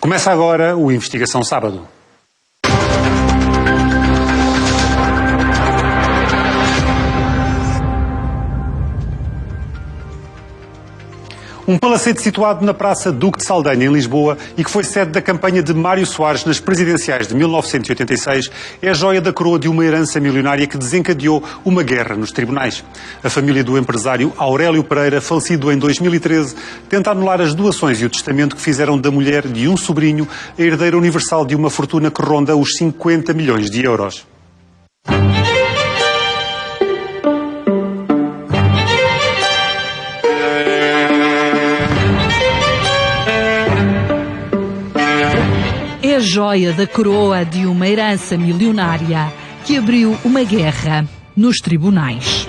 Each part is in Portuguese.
Começa agora o Investigação Sábado. Um palacete situado na Praça Duque de Saldanha, em Lisboa, e que foi sede da campanha de Mário Soares nas presidenciais de 1986, é a joia da coroa de uma herança milionária que desencadeou uma guerra nos tribunais. A família do empresário Aurélio Pereira, falecido em 2013, tenta anular as doações e o testamento que fizeram da mulher de um sobrinho a herdeira universal de uma fortuna que ronda os 50 milhões de euros. É a joia da coroa de uma herança milionária que abriu uma guerra nos tribunais.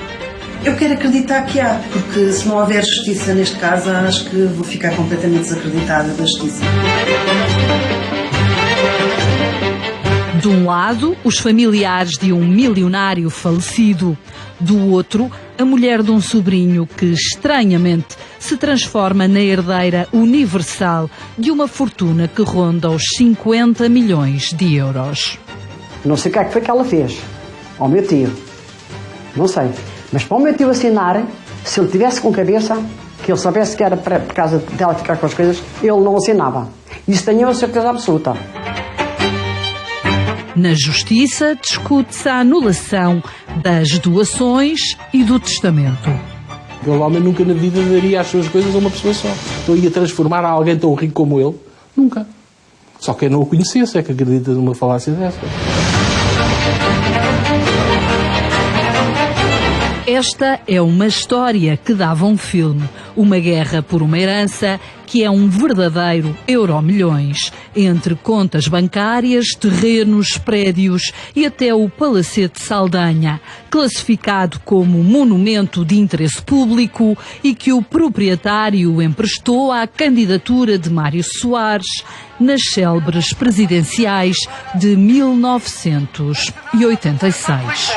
Eu quero acreditar que há, porque se não houver justiça neste caso, acho que vou ficar completamente desacreditada da justiça. De um lado, os familiares de um milionário falecido. Do outro, a mulher de um sobrinho que, estranhamente, se transforma na herdeira universal de uma fortuna que ronda os 50 milhões de euros. Não sei o que é que foi que ela fez ao meu tio. Não sei. Mas para o meu tio assinar, se ele tivesse com cabeça, que ele soubesse que era por causa dela ficar com as coisas, ele não assinava. Isso tenho a certeza absoluta. Na Justiça, discute-se a anulação das doações e do testamento. Aquele homem nunca na vida daria as suas coisas a uma pessoa só. Não ia transformar alguém tão rico como ele. Nunca. Só quem não o conhecesse é que acredita numa falácia dessa. Esta é uma história que dava um filme, uma guerra por uma herança que é um verdadeiro euromilhões, entre contas bancárias, terrenos, prédios e até o Palacete de Saldanha, classificado como monumento de interesse público e que o proprietário emprestou à candidatura de Mário Soares nas célebres presidenciais de 1986.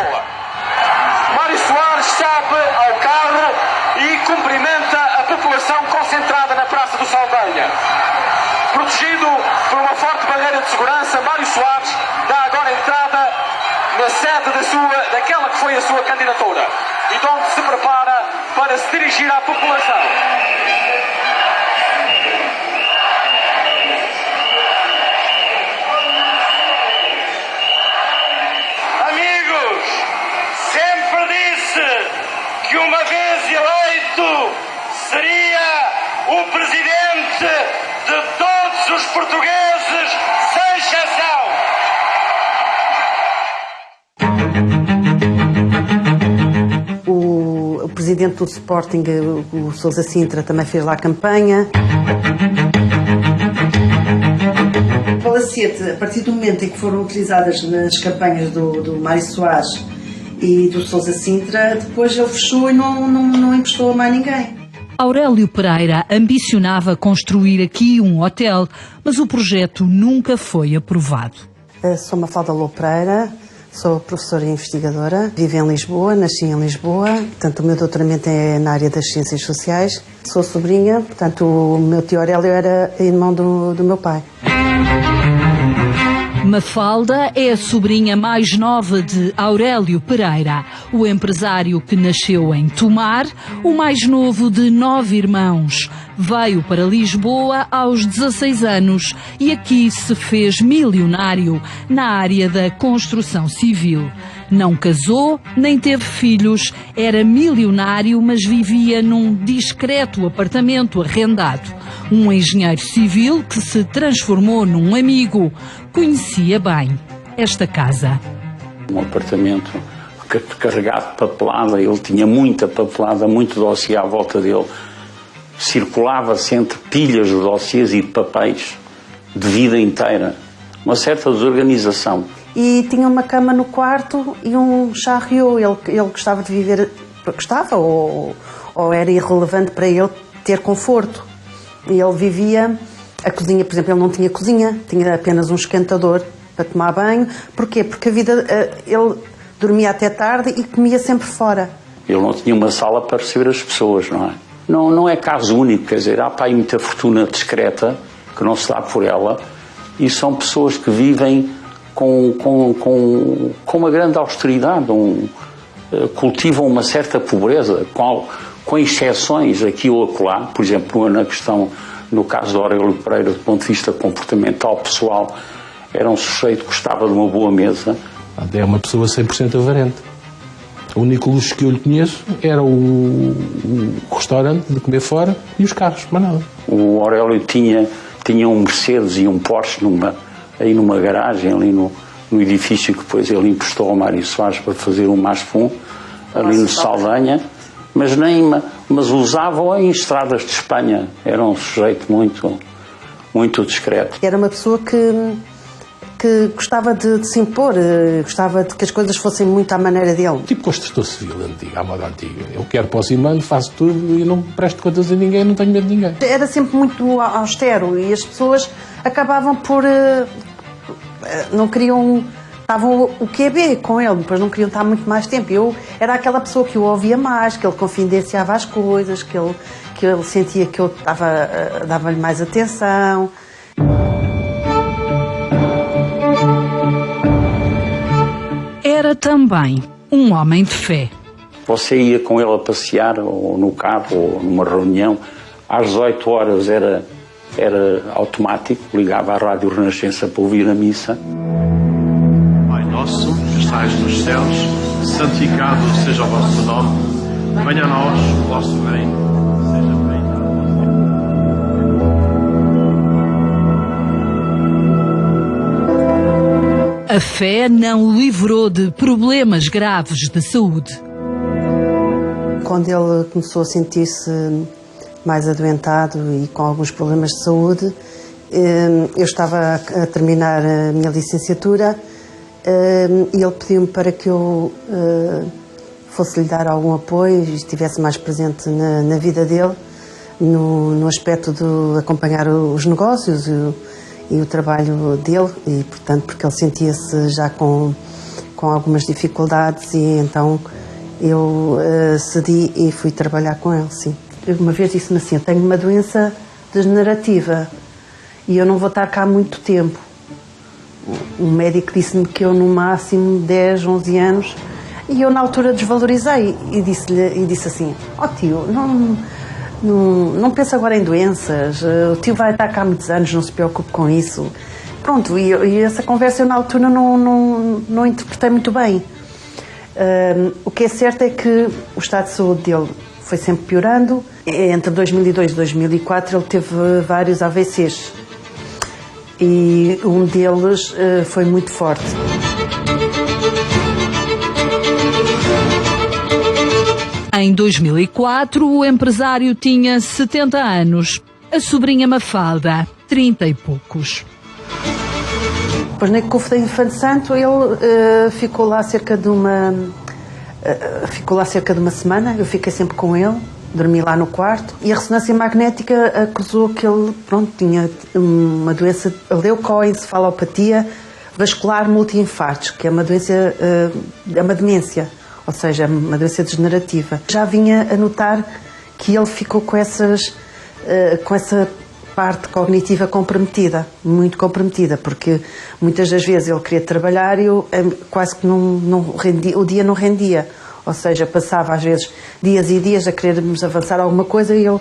Sobe ao carro e cumprimenta a população concentrada na Praça do Saldanha. Protegido por uma forte barreira de segurança, Mário Soares dá agora entrada na sede daquela que foi a sua candidatura e de onde se prepara para se dirigir à população. Que uma vez eleito seria o presidente de todos os portugueses, sem exceção. O presidente do Sporting, o Sousa Sintra, também fez lá a campanha. O Palacete, a partir do momento em que foram utilizadas nas campanhas do Mário Soares e do Sousa Sintra, depois ele fechou e não emprestou a mais ninguém. Aurélio Pereira ambicionava construir aqui um hotel, mas o projeto nunca foi aprovado. Sou Mafalda Lô Pereira, sou professora e investigadora, vivo em Lisboa, nasci em Lisboa, portanto o meu doutoramento é na área das ciências sociais. Sou sobrinha, portanto o meu tio Aurélio era irmão do meu pai. Mafalda é a sobrinha mais nova de Aurélio Pereira, o empresário que nasceu em Tomar, o mais novo de 9 irmãos. Veio para Lisboa aos 16 anos e aqui se fez milionário na área da construção civil. Não casou, nem teve filhos, era milionário, mas vivia num discreto apartamento arrendado. Um engenheiro civil que se transformou num amigo. Conhecia bem esta casa. Um apartamento carregado de papelada, ele tinha muita papelada, muito dossiê à volta dele. Circulava-se entre pilhas de dossiês e de papéis de vida inteira. Uma certa desorganização. E tinha uma cama no quarto e um charriot. Ele gostava de viver, gostava ou era irrelevante para ele ter conforto. E ele vivia, a cozinha, por exemplo, ele não tinha cozinha, tinha apenas um esquentador para tomar banho. Porquê? Porque ele dormia até tarde e comia sempre fora. Ele não tinha uma sala para receber as pessoas, não é? Não é caso único, quer dizer, há para aí muita fortuna discreta que não se dá por ela, e são pessoas que vivem com uma grande austeridade, cultivam uma certa pobreza, com exceções aqui ou acolá. Por exemplo, no caso de Aurélio Pereira, do ponto de vista comportamental pessoal, era um sujeito que gostava de uma boa mesa. É uma pessoa 100% avarente. O único luxo que eu lhe conheço era o restaurante de comer fora e os carros, mas nada. O Aurélio tinha um Mercedes e um Porsche numa garagem, ali no edifício que depois ele emprestou ao Mário Soares para fazer um Masfum, ali no Saldanha, mas usava-o em estradas de Espanha. Era um sujeito muito discreto. Era uma pessoa que gostava de se impor, gostava de que as coisas fossem muito à maneira dele. Tipo construtor civil antigo, à moda antiga. Eu quero para o cimando, faço tudo e não presto contas a ninguém, não tenho medo de ninguém. Era sempre muito austero e as pessoas acabavam por... não queriam... Estavam o QB com ele, depois não queriam estar muito mais tempo. Eu era aquela pessoa que o ouvia mais, que ele confidenciava as coisas, que ele sentia que eu dava-lhe mais atenção. Era também um homem de fé. Você ia com ele a passear, ou no carro, ou numa reunião, às 18 horas era automático, ligava à Rádio Renascença para ouvir a missa. Pai nosso, que estais nos céus, santificado seja o vosso nome, venha a nós o vosso reino, seja feita a A fé não o livrou de problemas graves de saúde. Quando ele começou a sentir-se mais adoentado e com alguns problemas de saúde, eu estava a terminar a minha licenciatura e ele pediu-me para que eu fosse-lhe dar algum apoio e estivesse mais presente na vida dele, no aspecto de acompanhar os negócios e o trabalho dele, e portanto porque ele sentia-se já com algumas dificuldades, e então eu cedi e fui trabalhar com ele, sim. Uma vez disse-me assim: eu tenho uma doença degenerativa e eu não vou estar cá muito tempo. Um médico disse-me que eu no máximo 10, 11 anos, e eu na altura desvalorizei e disse assim: ó tio, não pensa agora em doenças, o tio vai estar cá há muitos anos, não se preocupe com isso. Pronto, e essa conversa eu na altura não interpretei muito bem. O que é certo é que o estado de saúde dele foi sempre piorando. Entre 2002 e 2004 ele teve vários AVCs e um deles foi muito forte. Em 2004, o empresário tinha 70 anos. A sobrinha Mafalda, 30 e poucos. Depois, na Ecofo da Infante Santo, ele ficou lá cerca de uma semana. Eu fiquei sempre com ele, dormi lá no quarto. E a ressonância magnética acusou que ele tinha uma doença, leucoencefalopatia vascular multi-infartos, que é uma doença, é uma demência. Ou seja, uma doença degenerativa. Já vinha a notar que ele ficou com essa parte cognitiva comprometida, muito comprometida, porque muitas das vezes ele queria trabalhar e eu quase que não rendia, o dia não rendia. Ou seja, passava às vezes dias e dias a querermos avançar alguma coisa e eu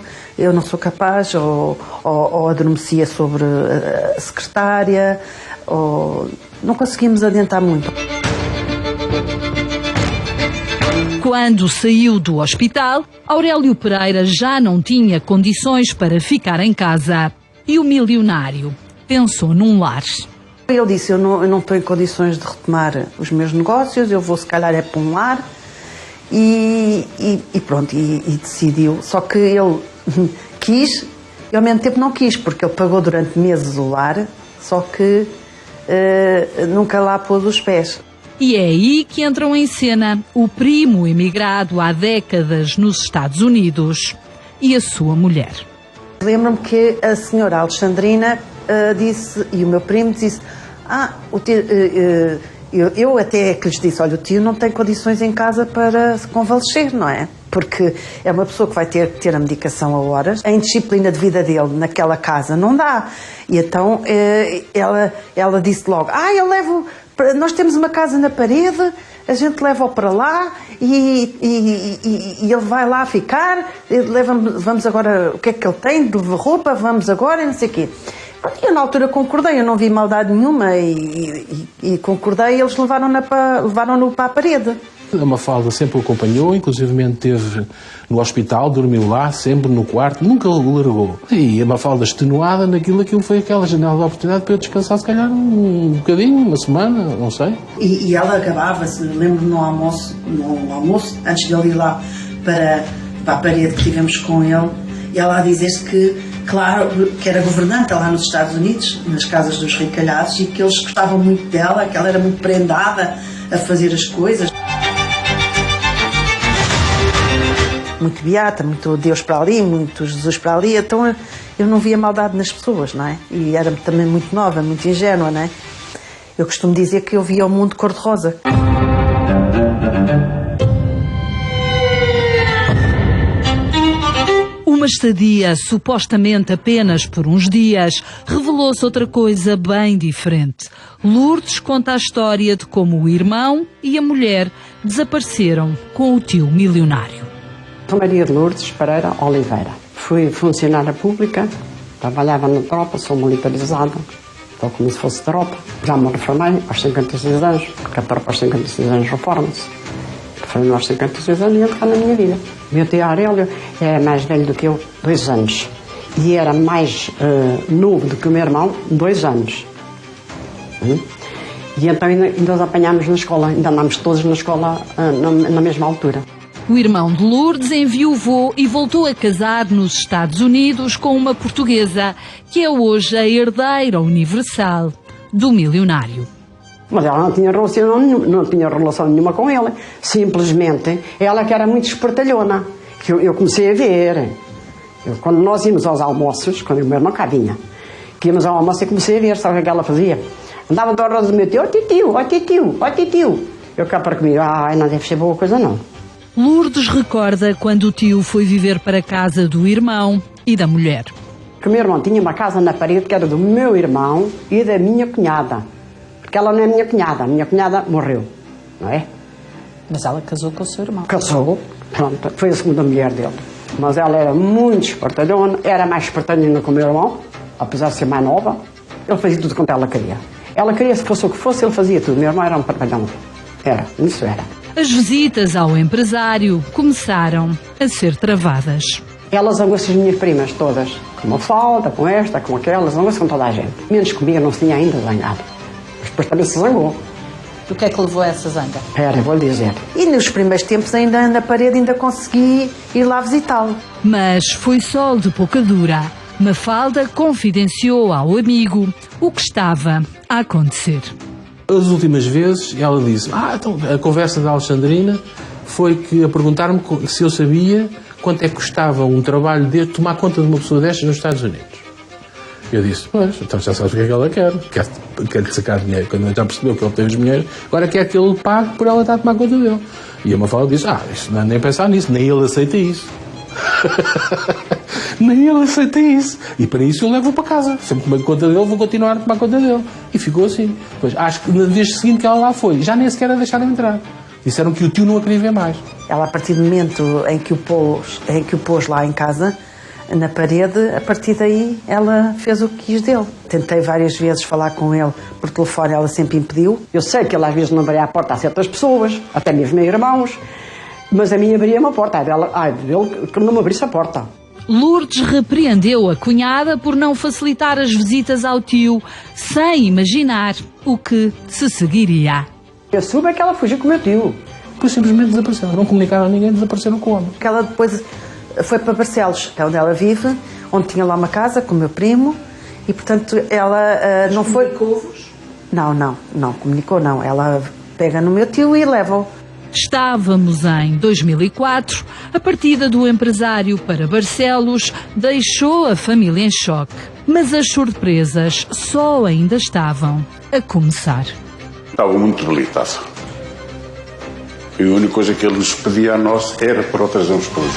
não sou capaz, ou adormecia sobre a secretária, ou não conseguimos adiantar muito. Quando saiu do hospital, Aurélio Pereira já não tinha condições para ficar em casa. E o milionário pensou num lar. Ele disse: eu não estou em condições de retomar os meus negócios, eu vou se calhar para um lar. E pronto, e decidiu. Só que ele quis e ao mesmo tempo não quis, porque ele pagou durante meses o lar, só que nunca lá pôs os pés. E é aí que entram em cena o primo emigrado há décadas nos Estados Unidos e a sua mulher. Lembro-me que a senhora Alexandrina disse, e o meu primo disse: o tio, eu até que lhes disse: olha, o tio não tem condições em casa para se convalescer, não é? Porque é uma pessoa que vai ter que ter a medicação a horas. A indisciplina de vida dele naquela casa não dá. E então ela disse logo, eu levo... Nós temos uma casa na parede, a gente leva-o para lá e ele vai lá ficar, vamos agora, o que é que ele tem de roupa, vamos agora e não sei o quê. Eu na altura concordei, eu não vi maldade nenhuma e concordei e eles levaram-no para a parede. A Mafalda sempre o acompanhou, inclusivamente esteve no hospital, dormiu lá, sempre no quarto, nunca o largou. E a Mafalda extenuada naquilo foi aquela janela de oportunidade para eu descansar, se calhar, um bocadinho, uma semana, não sei. E ela acabava-se, lembro-me no almoço, antes de ele ir lá para a parede que tivemos com ele, e ela a dizer-se que, claro, que era governanta lá nos Estados Unidos, nas casas dos recalhados, e que eles gostavam muito dela, que ela era muito prendada a fazer as coisas. Muito beata, muito Deus para ali, muito Jesus para ali, então eu não via maldade nas pessoas, não é? E era também muito nova, muito ingênua, não é? Eu costumo dizer que eu via o mundo cor-de-rosa. Uma estadia supostamente apenas por uns dias revelou-se outra coisa bem diferente. Lourdes conta a história de como o irmão e a mulher desapareceram com o tio milionário. Sou Maria de Lourdes Pereira Oliveira. Fui funcionária pública, trabalhava na tropa, sou militarizada, estou como se fosse tropa. Já me reformei aos 56 anos, porque a tropa aos 56 anos reforma-se. Reformei aos 56 anos e entro cá na minha vida. O meu tio Aurélio era mais velho do que eu, 2 anos. E era mais novo do que o meu irmão, 2 anos. E então ainda nos apanhámos na escola, ainda andámos todos na escola na mesma altura. O irmão de Lourdes enviou e voltou a casar nos Estados Unidos com uma portuguesa, que é hoje a herdeira universal do milionário. Mas ela não tinha relação nenhuma com ele. Simplesmente, ela que era muito espertalhona. Que eu comecei a ver. Quando nós íamos aos almoços, quando o meu irmão cá vinha, que íamos ao almoço, eu comecei a ver, sabe o que ela fazia? Andava do arroz do meu tio, ó titio. Eu cá para comigo, não deve ser boa coisa não. Lourdes recorda quando o tio foi viver para a casa do irmão e da mulher. Que o meu irmão tinha uma casa na parede que era do meu irmão e da minha cunhada. Porque ela não é minha cunhada morreu, não é? Mas ela casou com o seu irmão. Casou, pronto, foi a segunda mulher dele. Mas ela era muito espertalhona, era mais espertalhona que o meu irmão, apesar de ser mais nova. Ele fazia tudo quanto ela queria. Ela queria, se fosse o que fosse, ele fazia tudo. Meu irmão era um patrão. Isso era. As visitas ao empresário começaram a ser travadas. Ela zangou-se as minhas primas todas. Com uma falda, com esta, com aquela, zangou-se com toda a gente. Menos comigo, não se tinha ainda zangado. Mas depois também se zangou. O que é que levou a essa zanga? Vou-lhe dizer. E nos primeiros tempos ainda na parede ainda consegui ir lá visitá-lo. Mas foi sol de pouca dura. Mafalda confidenciou ao amigo o que estava a acontecer. As últimas vezes ela disse, então a conversa da Alexandrina foi que a perguntar-me se eu sabia quanto é que custava um trabalho de tomar conta de uma pessoa destas nos Estados Unidos. Eu disse, pois, então já sabes o que é que ela quer. Quer-lhe sacar dinheiro. Quando ela já percebeu que ele teve dinheiro, agora quer que ele pague por ela estar a tomar conta dele. E a Mafalda disse, isto não é nem pensar nisso, nem ele aceita isso. Nem ele aceita isso. E para isso eu levo-o para casa. Sempre tomei conta dele, vou continuar a tomar conta dele. E ficou assim. Pois acho que na vez seguinte que ela lá foi, já nem sequer a deixaram entrar. Disseram que o tio não a queria ver mais. Ela, a partir do momento em que o pôs lá em casa, na parede, a partir daí ela fez o que quis dele. Tentei várias vezes falar com ele por telefone, ela sempre impediu. Eu sei que ele às vezes não abria a porta a certas pessoas, até mesmo meus irmãos, mas a mim abria uma porta. Dele que não me abrisse a porta. Lourdes repreendeu a cunhada por não facilitar as visitas ao tio, sem imaginar o que se seguiria. Eu soube é que ela fugiu com o meu tio. Depois simplesmente desapareceram. Não comunicaram a ninguém, desapareceram com o homem. Ela depois foi para Barcelos, que é onde ela vive, onde tinha lá uma casa com o meu primo, e portanto ela não foi... Comunicou-vos? Não comunicou não. Ela pega no meu tio e leva-o. Estávamos em 2004, a partida do empresário para Barcelos deixou a família em choque. Mas as surpresas só ainda estavam a começar. Estava muito debilitado. E a única coisa que ele nos pedia a nós era para o trazermos para hoje.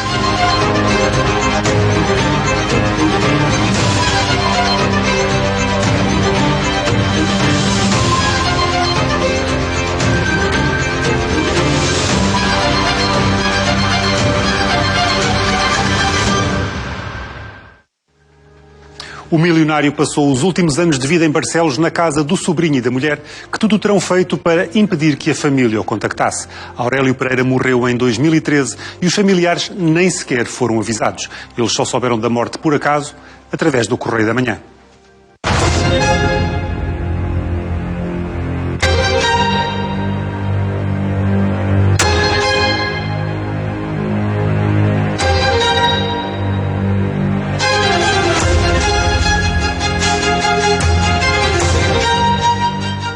O milionário passou os últimos anos de vida em Barcelos na casa do sobrinho e da mulher, que tudo terão feito para impedir que a família o contactasse. Aurélio Pereira morreu em 2013 e os familiares nem sequer foram avisados. Eles só souberam da morte por acaso, através do Correio da Manhã.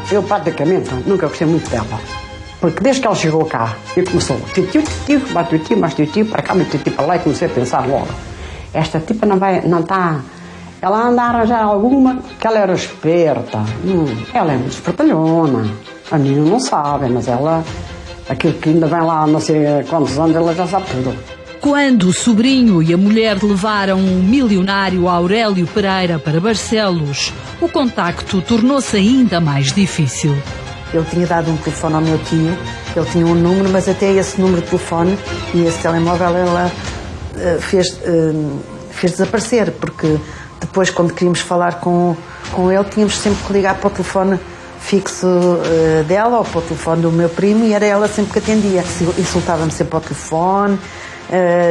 Eu, praticamente, nunca gostei muito dela. Porque desde que ela chegou cá, e começou tio, bate o tio, mais tio, para cá, bate o tio para lá, e comecei a pensar logo. Esta tipa não está... Ela anda a arranjar alguma, que ela era esperta. Ela é muito espertalhona. A menina não sabe, mas ela... Aquilo que ainda vem lá, não sei quantos anos, ela já sabe tudo. Quando o sobrinho e a mulher levaram o milionário Aurélio Pereira para Barcelos, o contacto tornou-se ainda mais difícil. Eu tinha dado um telefone ao meu tio, ele tinha um número, mas até esse número de telefone e esse telemóvel ela fez desaparecer, porque depois, quando queríamos falar com ele, tínhamos sempre que ligar para o telefone fixo dela ou para o telefone do meu primo, e era ela sempre que atendia. Insultava-me sempre ao telefone.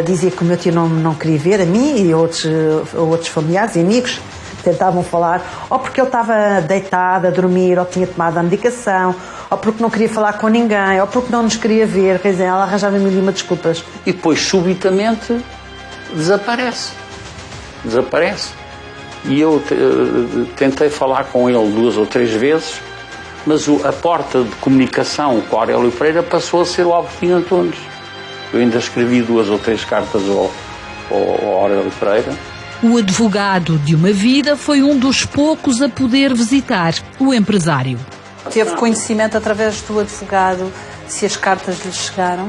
Dizia que o meu tio não queria ver a mim e outros familiares e amigos tentavam falar, ou porque ele estava deitado a dormir, ou tinha tomado a medicação, ou porque não queria falar com ninguém, ou porque não nos queria ver. Quer dizer, ela arranjava mil e uma desculpas. E depois, subitamente, desaparece. E eu tentei falar com ele 2 ou 3 vezes, mas a porta de comunicação com o Aurélio Pereira passou a ser o Albertino Antunes. Eu ainda escrevi 2 ou 3 cartas ao Aurélio Pereira. O advogado de uma vida foi um dos poucos a poder visitar o empresário. Teve conhecimento através do advogado se as cartas lhe chegaram?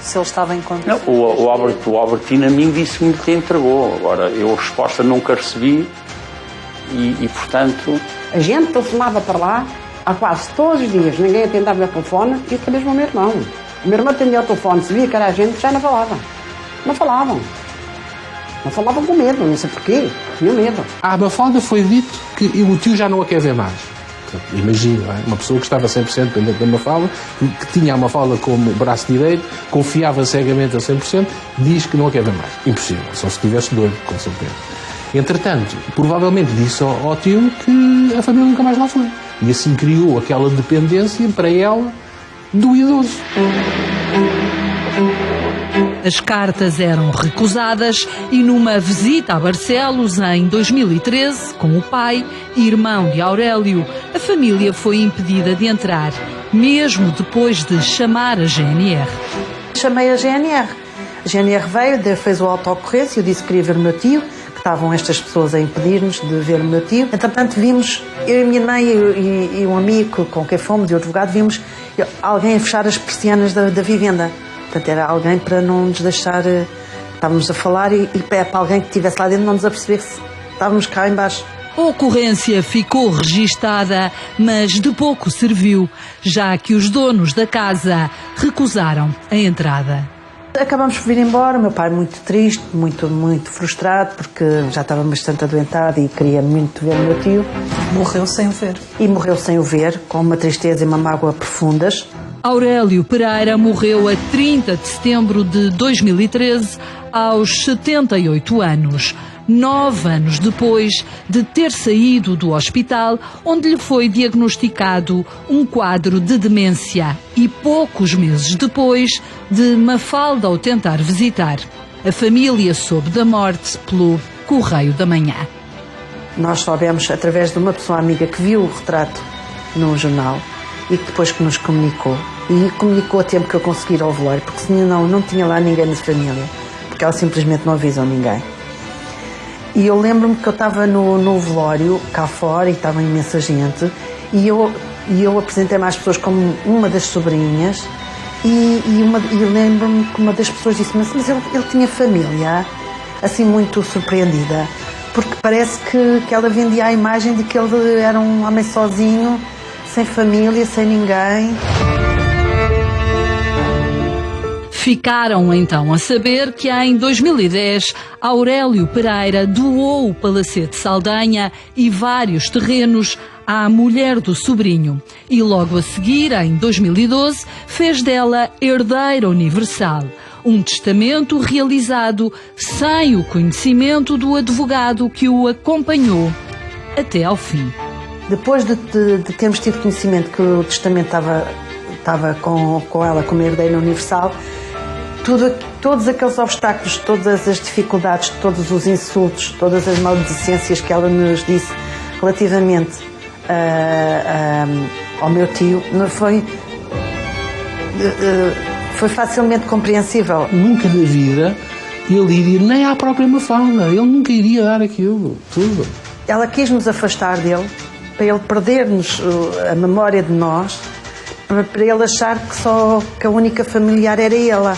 Se ele estava em conta? Não, o Albertino a mim disse-me que entregou. Agora, eu a resposta nunca recebi e portanto... A gente telefonava para lá há quase todos os dias. Ninguém atendava o telefone e até mesmo o meu irmão. O meu irmão atendia o telefone, se via que era a gente, já não falava. Não falavam. Não falavam com medo, não sei porquê. Tinham medo. À Mafalda foi dito que o tio já não a quer ver mais. Portanto, imagina, uma pessoa que estava 100% dependente da Mafalda, que tinha a Mafalda como braço direito, confiava cegamente a 100%, diz que não a quer ver mais. Impossível, só se estivesse doido, com certeza. Entretanto, provavelmente disse ao tio que a família nunca mais lá foi. E assim criou aquela dependência para ela do idoso. As cartas eram recusadas e numa visita a Barcelos em 2013, com o pai e irmão de Aurélio, a família foi impedida de entrar, mesmo depois de chamar a GNR. Chamei a GNR. A GNR veio, fez o autocorrência, eu disse que queria ver o meu tio, que estavam estas pessoas a impedir-nos de ver o meu tio. Entretanto, vimos, eu e a minha mãe e um amigo com quem fomos, e o advogado, vimos alguém a fechar as persianas da vivenda. Portanto, era alguém para não nos deixar... Estávamos a falar e para alguém que estivesse lá dentro não nos apercebesse. Estávamos cá embaixo. A ocorrência ficou registada, mas de pouco serviu, já que os donos da casa recusaram a entrada. Acabamos por vir embora, o meu pai muito triste, muito frustrado, porque já estava bastante adoentado e queria muito ver o meu tio. Morreu sem o ver. E morreu sem o ver, com uma tristeza e uma mágoa profundas. Aurélio Pereira morreu a 30 de setembro de 2013, aos 78 anos. 9 anos depois de ter saído do hospital, onde lhe foi diagnosticado um quadro de demência, e poucos meses depois de Mafalda o tentar visitar. A família soube da morte pelo Correio da Manhã. Nós soubemos através de uma pessoa amiga que viu o retrato no jornal e que depois que nos comunicou. E comunicou a tempo que eu consegui ir ao velório, porque senão não tinha lá ninguém da família, porque ela simplesmente não avisou ninguém. E eu lembro-me que eu estava no velório, cá fora, e estava imensa gente, e eu apresentei-me às pessoas como uma das sobrinhas, E lembro-me que uma das pessoas disse, mas ele tinha família, assim muito surpreendida, porque parece que ela vendia a imagem de que ele era um homem sozinho, sem família, sem ninguém. Ficaram então a saber que em 2010 Aurélio Pereira doou o Palacete Saldanha e vários terrenos à mulher do sobrinho e logo a seguir, em 2012, fez dela herdeira universal. Um testamento realizado sem o conhecimento do advogado que o acompanhou até ao fim. Depois de termos tido conhecimento que o testamento estava com ela como herdeira universal, todos aqueles obstáculos, todas as dificuldades, todos os insultos, todas as maldicências que ela nos disse relativamente ao meu tio, foi facilmente compreensível. Nunca na vida ele iria nem à própria Mafalda, ele nunca iria dar aquilo, tudo. Ela quis nos afastar dele, para ele perder-nos a memória de nós, para ele achar que a única familiar era ela.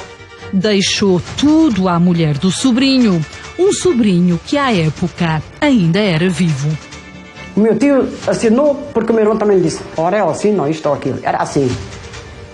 Deixou tudo à mulher do sobrinho, um sobrinho que à época ainda era vivo. O meu tio assinou porque o meu irmão também lhe disse, ora, ele assina isto ou aquilo. Era assim.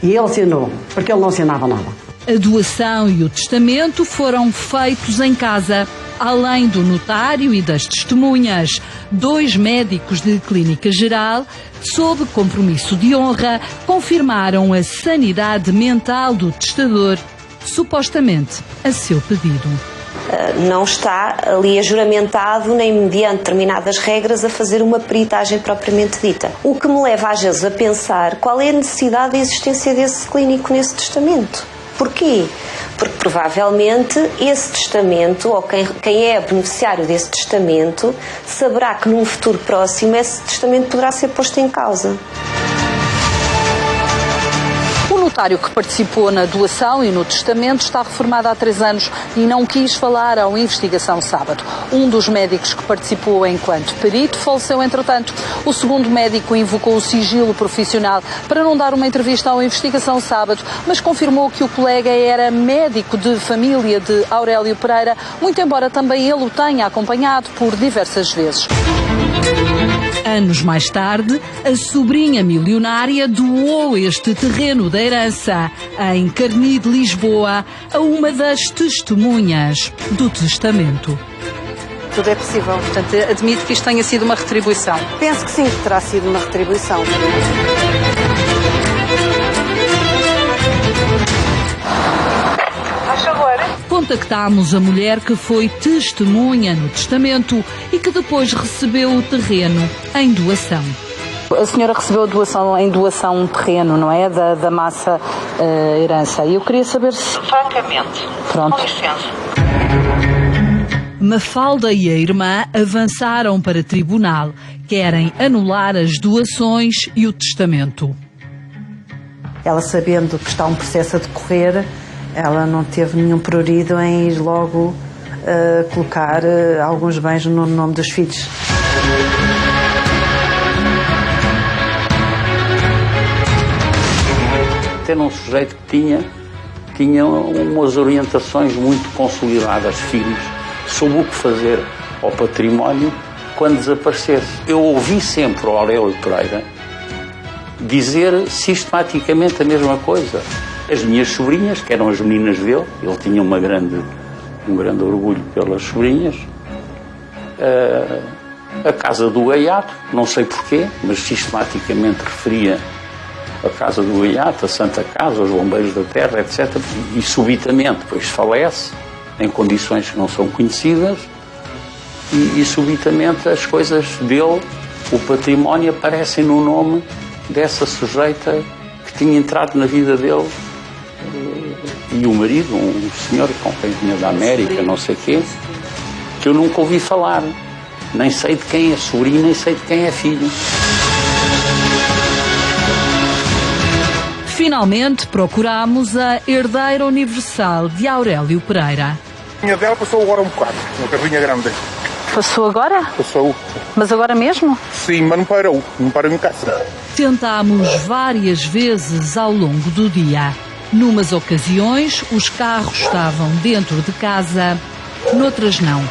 E ele assinou, porque ele não assinava nada. A doação e o testamento foram feitos em casa, além do notário e das testemunhas. 2 médicos de clínica geral, sob compromisso de honra, confirmaram a sanidade mental do testador, supostamente a seu pedido. Não está ali ajuramentado, nem mediante determinadas regras, a fazer uma peritagem propriamente dita. O que me leva às vezes a pensar qual é a necessidade da existência desse clínico nesse testamento. Porquê? Porque provavelmente esse testamento, ou quem é beneficiário desse testamento, saberá que num futuro próximo esse testamento poderá ser posto em causa. O notário que participou na doação e no testamento está reformado há 3 anos e não quis falar ao Investigação Sábado. Um dos médicos que participou enquanto perito faleceu entretanto. O segundo médico invocou o sigilo profissional para não dar uma entrevista ao Investigação Sábado, mas confirmou que o colega era médico de família de Aurélio Pereira, muito embora também ele o tenha acompanhado por diversas vezes. Anos mais tarde, a sobrinha milionária doou este terreno da herança, em Carni de Lisboa, a uma das testemunhas do testamento. Tudo é possível, portanto, admito que isto tenha sido uma retribuição. Penso que sim, que terá sido uma retribuição. Contactámos a mulher que foi testemunha no testamento e que depois recebeu o terreno em doação. A senhora recebeu em doação um terreno, não é? Da massa herança. E eu queria saber se... Francamente. Pronto. Com licença. Mafalda e a irmã avançaram para tribunal. Querem anular as doações e o testamento. Ela, sabendo que está um processo a decorrer, ela não teve nenhum prurido em ir logo colocar alguns bens no nome dos filhos. Era um sujeito que tinha umas orientações muito consolidadas, filhos, sobre o que fazer ao património quando desaparecesse. Eu ouvi sempre o Aurélio Pereira dizer sistematicamente a mesma coisa. As minhas sobrinhas, que eram as meninas dele, ele tinha um grande orgulho pelas sobrinhas, a casa do Gaiato, não sei porquê, mas sistematicamente referia a casa do Gaiato, a Santa Casa, os Bombeiros da Terra, etc. E subitamente, depois falece, em condições que não são conhecidas, e subitamente as coisas dele, o património, aparecem no nome dessa sujeita que tinha entrado na vida dele, e o marido, um senhor com quem vinha da América, não sei o quê, que eu nunca ouvi falar. Nem sei de quem é sobrinho, nem sei de quem é filho. Finalmente procurámos a herdeira universal de Aurélio Pereira. A minha dela passou agora um bocado, uma carrinha grande. Passou agora? Passou. Mas agora mesmo? Sim, mas não parou em casa. Tentámos várias vezes ao longo do dia. Numas ocasiões, os carros estavam dentro de casa, noutras não.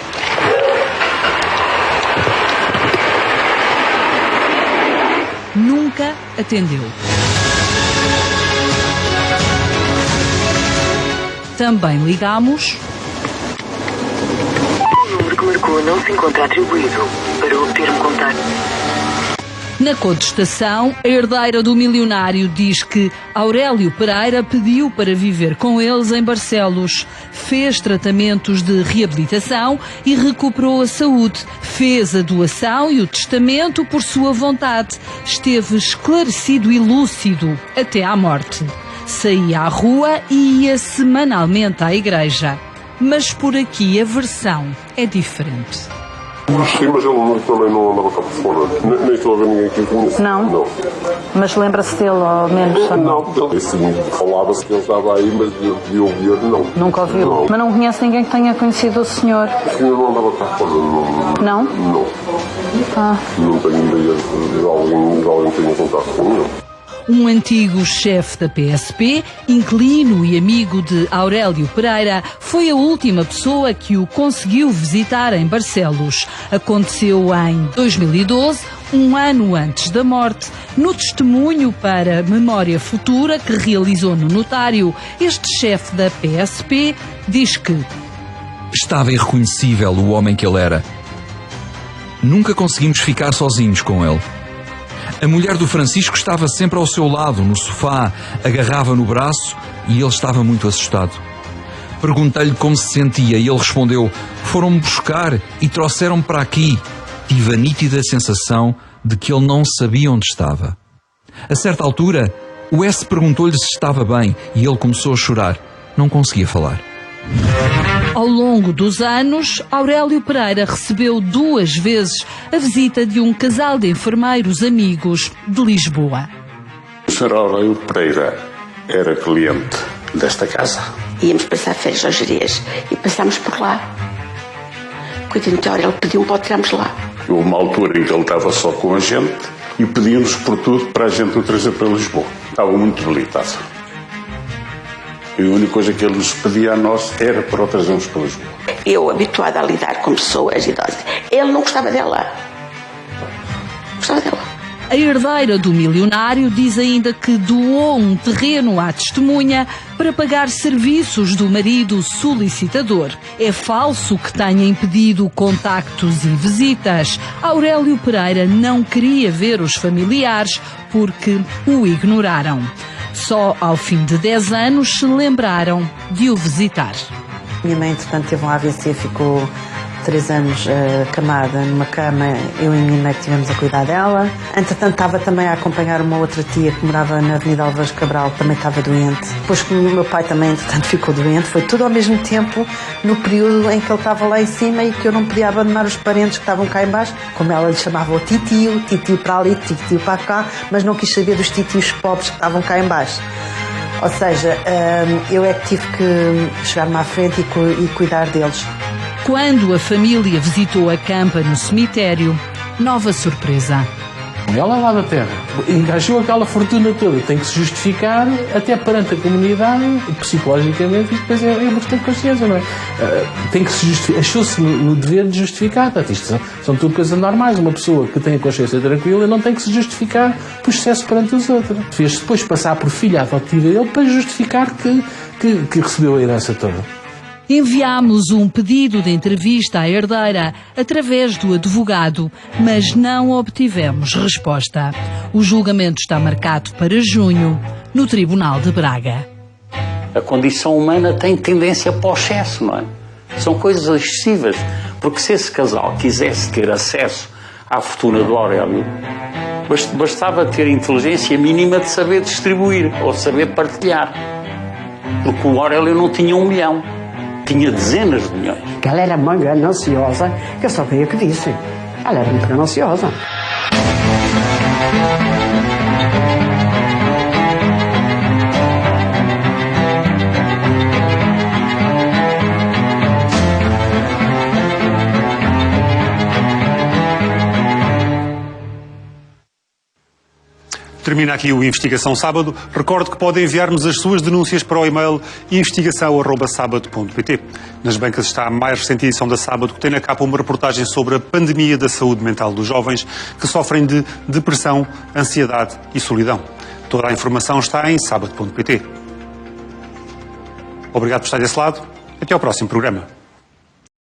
Nunca atendeu. Também ligamos. O número que marcou não se encontra atribuído. Para obter um contacto. Na contestação, a herdeira do milionário diz que Aurélio Pereira pediu para viver com eles em Barcelos. Fez tratamentos de reabilitação e recuperou a saúde. Fez a doação e o testamento por sua vontade. Esteve esclarecido e lúcido até à morte. Saía à rua e ia semanalmente à igreja. Mas por aqui a versão é diferente. Sim, mas ele também não andava cá por fora. Nem estou a ver ninguém que o conheça. Não? Mas lembra-se dele, ao menos? Não, sim, falava-se que ele estava aí, mas de ouvir, não. Nunca ouviu? Não. Mas não conhece ninguém que tenha conhecido o senhor? O senhor não andava cá fora, Não? Não. Ah. Não tenho ideia de alguém que tenha contato com ele. Um antigo chefe da PSP, inquilino e amigo de Aurélio Pereira, foi a última pessoa que o conseguiu visitar em Barcelos. Aconteceu em 2012, um ano antes da morte. No testemunho para Memória Futura que realizou no notário, este chefe da PSP diz que estava irreconhecível o homem que ele era. Nunca conseguimos ficar sozinhos com ele. A mulher do Francisco estava sempre ao seu lado, no sofá, agarrava no braço e ele estava muito assustado. Perguntei-lhe como se sentia e ele respondeu: foram-me buscar e trouxeram-me para aqui. Tive a nítida sensação de que ele não sabia onde estava. A certa altura, o S perguntou-lhe se estava bem e ele começou a chorar. Não conseguia falar. Ao longo dos anos, Aurélio Pereira recebeu 2 vezes a visita de um casal de enfermeiros amigos de Lisboa. O Sr. Aurélio Pereira era cliente desta casa. Íamos passar férias aos Jerez e passámos por lá. Coitadinho de Aurélio pediu para tirarmos lá. Houve uma altura em que ele estava só com a gente e pedia-nos por tudo para a gente o trazer para Lisboa. Estava muito debilitado. E a única coisa que ele nos pedia a nós era para o trazermos para Lisboa. Eu, habituada a lidar com pessoas idosas, ele não gostava dela. Gostava dela. A herdeira do milionário diz ainda que doou um terreno à testemunha para pagar serviços do marido solicitador. É falso que tenha impedido contactos e visitas. Aurélio Pereira não queria ver os familiares porque o ignoraram. Só ao fim de 10 anos se lembraram de o visitar. Minha mãe, entretanto, teve um AVC, ficou 3 anos camada numa cama. Eu e a minha irmã que tivemos a cuidar dela. Entretanto, estava também a acompanhar uma outra tia que morava na Avenida Álvares Cabral, também estava doente. Depois que o meu pai também, entretanto, ficou doente. Foi tudo ao mesmo tempo, no período em que ele estava lá em cima e que eu não podia abandonar os parentes que estavam cá em baixo. Como ela lhe chamava, o titio para ali, titio para cá, mas não quis saber dos titios pobres que estavam cá em baixo. Ou seja, eu é que tive que chegar-me à frente e cuidar deles. Quando a família visitou a campa no cemitério, nova surpresa. Ela lá da terra engajou aquela fortuna toda, tem que se justificar até perante a comunidade, psicologicamente, e depois é uma questão de consciência, não é? Tem que se justificar, achou-se no dever de justificar. Portanto, isto são tudo coisas normais. Uma pessoa que tem a consciência tranquila não tem que se justificar por excesso perante os outros. Fez depois passar por filha adotiva dele para justificar que recebeu a herança toda. Enviámos um pedido de entrevista à herdeira através do advogado, mas não obtivemos resposta. O julgamento está marcado para junho, no Tribunal de Braga. A condição humana tem tendência para o excesso, não é? São coisas excessivas. Porque se esse casal quisesse ter acesso à fortuna do Aurélio, bastava ter a inteligência mínima de saber distribuir ou saber partilhar. Porque o Aurélio não tinha 1 milhão. Tinha dezenas de milhões. Ela era muito gananciosa, que eu só veio que disse. Ela era muito gananciosa. Termina aqui o Investigação Sábado. Recordo que podem enviar-nos as suas denúncias para o e-mail investigação@sábado.pt. Nas bancas está a mais recente edição da Sábado, que tem na capa uma reportagem sobre a pandemia da saúde mental dos jovens que sofrem de depressão, ansiedade e solidão. Toda a informação está em sábado.pt. Obrigado por estar desse lado. Até ao próximo programa.